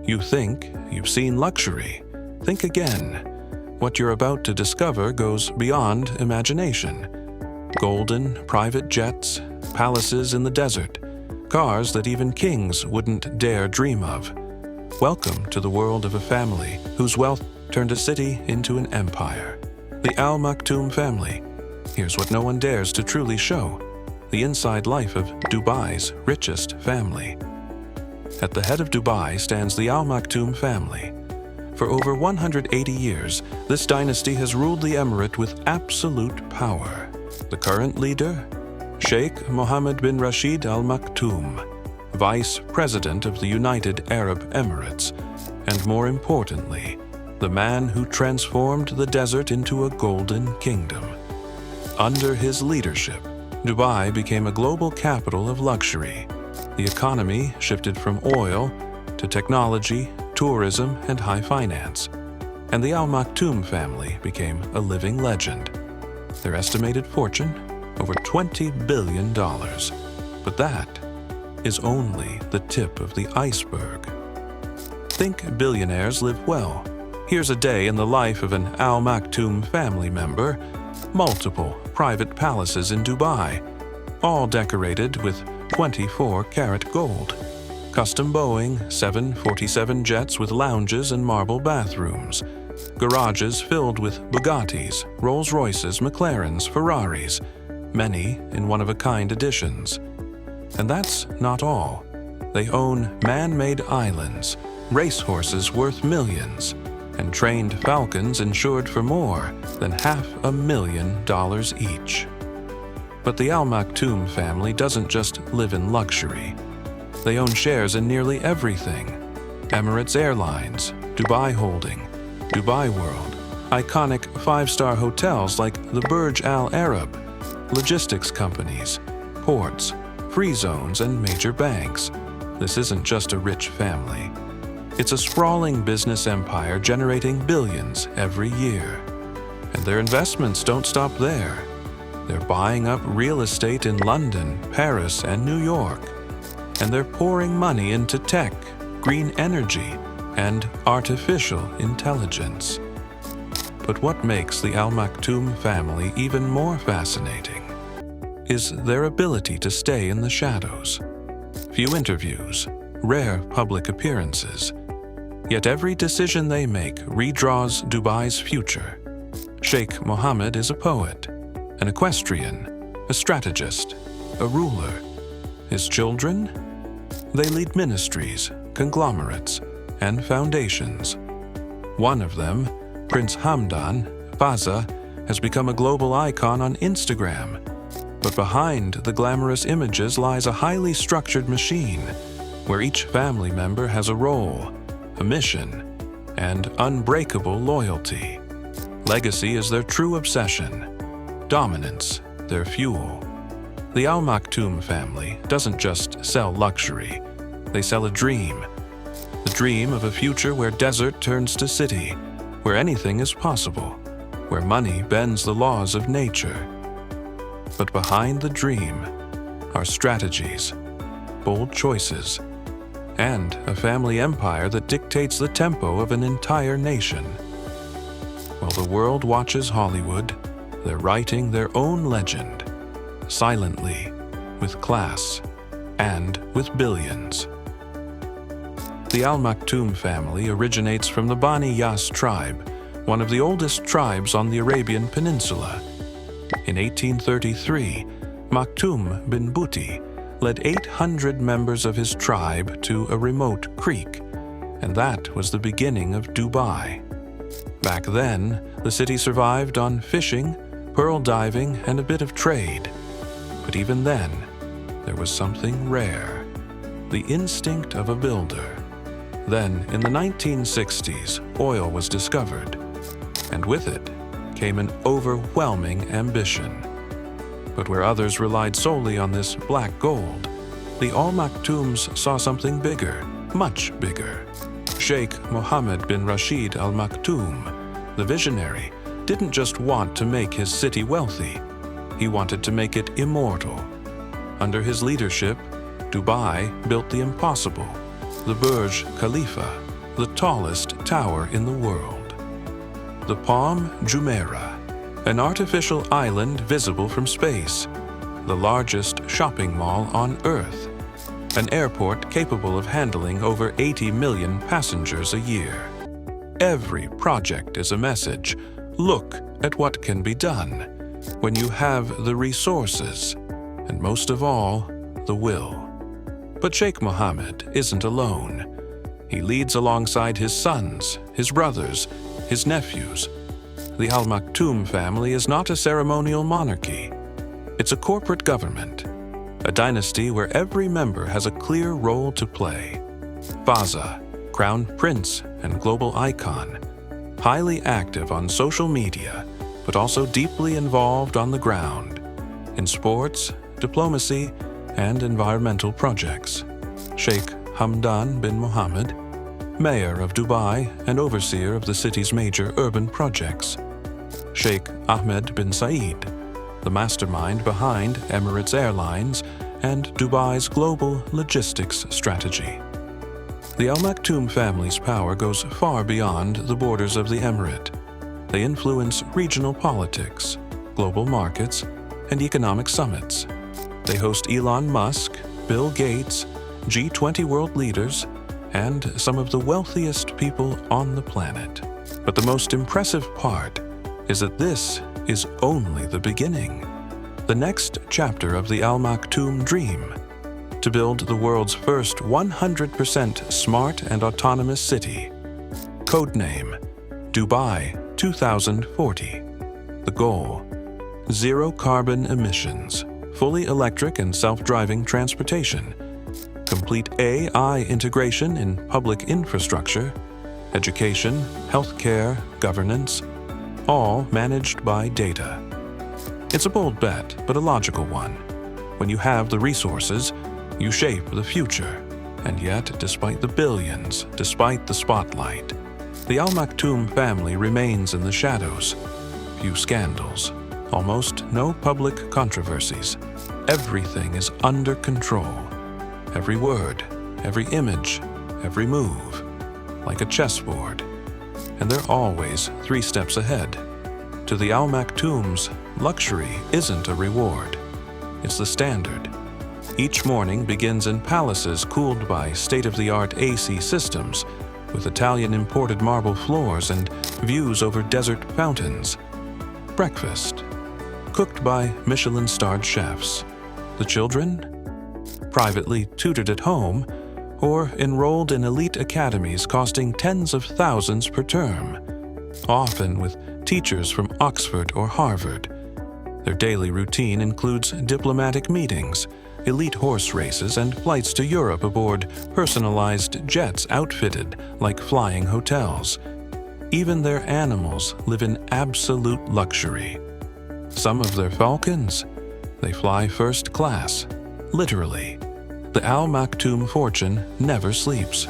You think you've seen luxury. Think again. What you're about to discover goes beyond imagination. Golden private jets, palaces in the desert, cars that even kings wouldn't dare dream of. Welcome to the world of a family whose wealth turned a city into an empire. The Al-Maktoum family. Here's what no one dares to truly show: the inside life of Dubai's richest family. At the head of Dubai stands the Al-Maktoum family. For over 180 years, this dynasty has ruled the emirate with absolute power. The current leader? Sheikh Mohammed bin Rashid Al-Maktoum, Vice President of the United Arab Emirates, and more importantly, the man who transformed the desert into a golden kingdom. Under his leadership, Dubai became a global capital of luxury. The economy shifted from oil to technology, tourism, and high finance. And the Al-Maktoum family became a living legend. Their estimated fortune? Over $20 billion. But that is only the tip of the iceberg. Think billionaires live well. Here's a day in the life of an Al-Maktoum family member. Multiple private palaces in Dubai, all decorated with 24-karat gold. Custom Boeing 747 jets with lounges and marble bathrooms. Garages filled with Bugattis, Rolls-Royces, McLarens, Ferraris, many in one-of-a-kind editions. And that's not all. They own man-made islands, racehorses worth millions, and trained falcons insured for more than $500,000 each. But the Al-Maktoum family doesn't just live in luxury. They own shares in nearly everything: Emirates Airlines, Dubai Holding, Dubai World, iconic five-star hotels like the Burj Al Arab, logistics companies, ports, free zones, and major banks. This isn't just a rich family. It's a sprawling business empire generating billions every year. And their investments don't stop there. They're buying up real estate in London, Paris, and New York. And they're pouring money into tech, green energy, and artificial intelligence. But what makes the Al-Maktoum family even more fascinating is their ability to stay in the shadows. Few interviews, rare public appearances. Yet every decision they make redraws Dubai's future. Sheikh Mohammed is a poet, an equestrian, a strategist, a ruler. His children? They lead ministries, conglomerates, and foundations. One of them, Prince Hamdan Faza, has become a global icon on Instagram. But behind the glamorous images lies a highly structured machine, where each family member has a role, a mission, and unbreakable loyalty. Legacy is their true obsession. Dominance, their fuel. The Al-Maktoum family doesn't just sell luxury. They sell a dream. The dream of a future where desert turns to city, where anything is possible, where money bends the laws of nature. But behind the dream are strategies, bold choices, and a family empire that dictates the tempo of an entire nation. While the world watches Hollywood, they're writing their own legend, silently, with class, and with billions. The Al-Maktoum family originates from the Bani Yas tribe, one of the oldest tribes on the Arabian Peninsula. In 1833, Maktoum bin Buti led 800 members of his tribe to a remote creek, and that was the beginning of Dubai. Back then, the city survived on fishing, pearl diving, and a bit of trade. But even then, there was something rare: the instinct of a builder. Then, in the 1960s, oil was discovered, and with it came an overwhelming ambition. But where others relied solely on this black gold, the Al-Maktoums saw something bigger, much bigger. Sheikh Mohammed bin Rashid Al-Maktoum, the visionary, didn't just want to make his city wealthy. He wanted to make it immortal. Under his leadership, Dubai built the impossible, the Burj Khalifa, the tallest tower in the world. The Palm Jumeirah, an artificial island visible from space, the largest shopping mall on Earth, an airport capable of handling over 80 million passengers a year. Every project is a message. Look at what can be done when you have the resources, and most of all, the will. But Sheikh Mohammed isn't alone. He leads alongside his sons, his brothers, his nephews. The Al-Maktoum family is not a ceremonial monarchy. It's a corporate government, a dynasty where every member has a clear role to play. Faza, crown prince and global icon, highly active on social media, but also deeply involved on the ground, in sports, diplomacy, and environmental projects. Sheikh Hamdan bin Mohammed, mayor of Dubai and overseer of the city's major urban projects. Sheikh Ahmed bin Saeed, the mastermind behind Emirates Airlines and Dubai's global logistics strategy. The Al-Maktoum family's power goes far beyond the borders of the emirate. They influence regional politics, global markets, and economic summits. They host Elon Musk, Bill Gates, G20 world leaders, and some of the wealthiest people on the planet. But the most impressive part is that this is only the beginning. The next chapter of the Al-Maktoum dream, to build the world's first 100% smart and autonomous city. Codename Dubai 2040. The goal: zero carbon emissions, fully electric and self-driving transportation, complete AI integration in public infrastructure, education, healthcare, governance, all managed by data. It's a bold bet, but a logical one. When you have the resources, you shape the future. And yet, despite the billions, despite the spotlight, the Al-Maktoum family remains in the shadows. Few scandals, almost no public controversies. Everything is under control. Every word, every image, every move, like a chessboard. And they're always 3 steps ahead. To the Al-Maktoums, luxury isn't a reward. It's the standard. Each morning begins in palaces cooled by state-of-the-art AC systems, with Italian imported marble floors and views over desert fountains. Breakfast, cooked by Michelin-starred chefs. The children? Privately tutored at home, or enrolled in elite academies costing tens of thousands per term, often with teachers from Oxford or Harvard. Their daily routine includes diplomatic meetings, elite horse races, and flights to Europe aboard personalized jets outfitted like flying hotels. Even their animals live in absolute luxury. Some of their falcons, they fly first class, literally. The Al-Maktoum fortune never sleeps.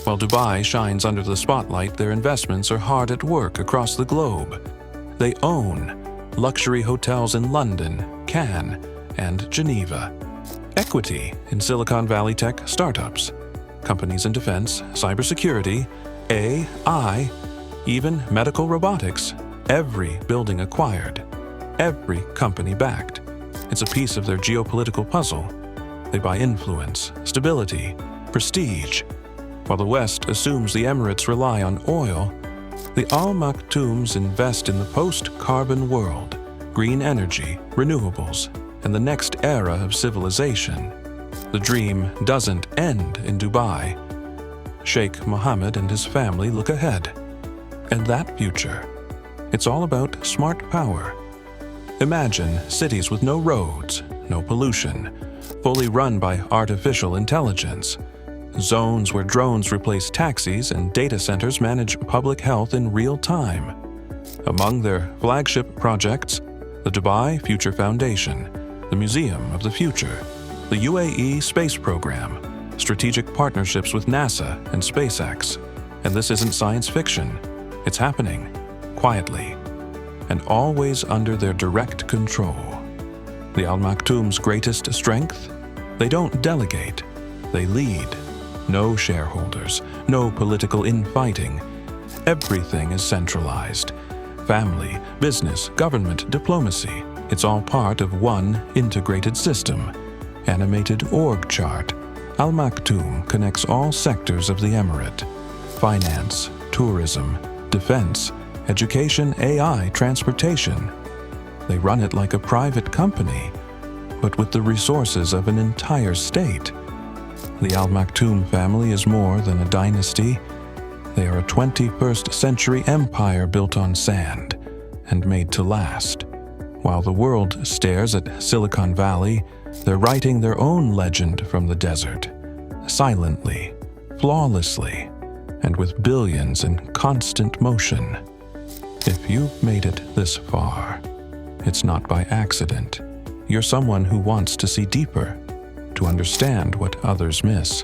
While Dubai shines under the spotlight, their investments are hard at work across the globe. They own luxury hotels in London, Cannes, and Geneva. Equity in Silicon Valley tech startups, companies in defense, cybersecurity, AI, even medical robotics. Every building acquired, every company backed. It's a piece of their geopolitical puzzle. They buy influence, stability, prestige. While the West assumes the Emirates rely on oil, the Al-Maktoums invest in the post-carbon world, green energy, renewables, and the next era of civilization. The dream doesn't end in Dubai. Sheikh Mohammed and his family look ahead. And that future, it's all about smart power. Imagine cities with no roads, no pollution, fully run by artificial intelligence. Zones where drones replace taxis and data centers manage public health in real time. Among their flagship projects, the Dubai Future Foundation, the Museum of the Future, the UAE Space Program, strategic partnerships with NASA and SpaceX. And this isn't science fiction. It's happening, quietly, and always under their direct control. The Al-Maktoum's greatest strength? They don't delegate, they lead. No shareholders, no political infighting. Everything is centralized. Family, business, government, diplomacy. It's all part of one integrated system. Animated org chart. Al-Maktum connects all sectors of the emirate. Finance, tourism, defense, education, AI, transportation. They run it like a private company, but with the resources of an entire state. The Al-Maktoum family is more than a dynasty. They are a 21st century empire built on sand and made to last. While the world stares at Silicon Valley, they're writing their own legend from the desert, silently, flawlessly, and with billions in constant motion. If you've made it this far, it's not by accident. You're someone who wants to see deeper, to understand what others miss.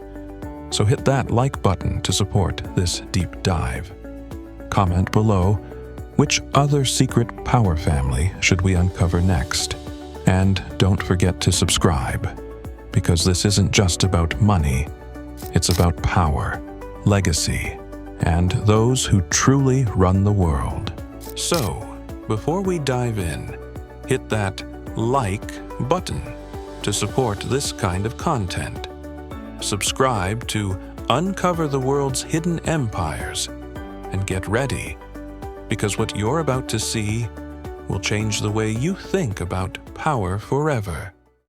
So hit that like button to support this deep dive. Comment below, which other secret power family should we uncover next? And don't forget to subscribe, because this isn't just about money, it's about power, legacy, and those who truly run the world. So, before we dive in, hit that like button to support this kind of content. Subscribe to uncover the world's hidden empires, and get ready, because what you're about to see will change the way you think about power forever.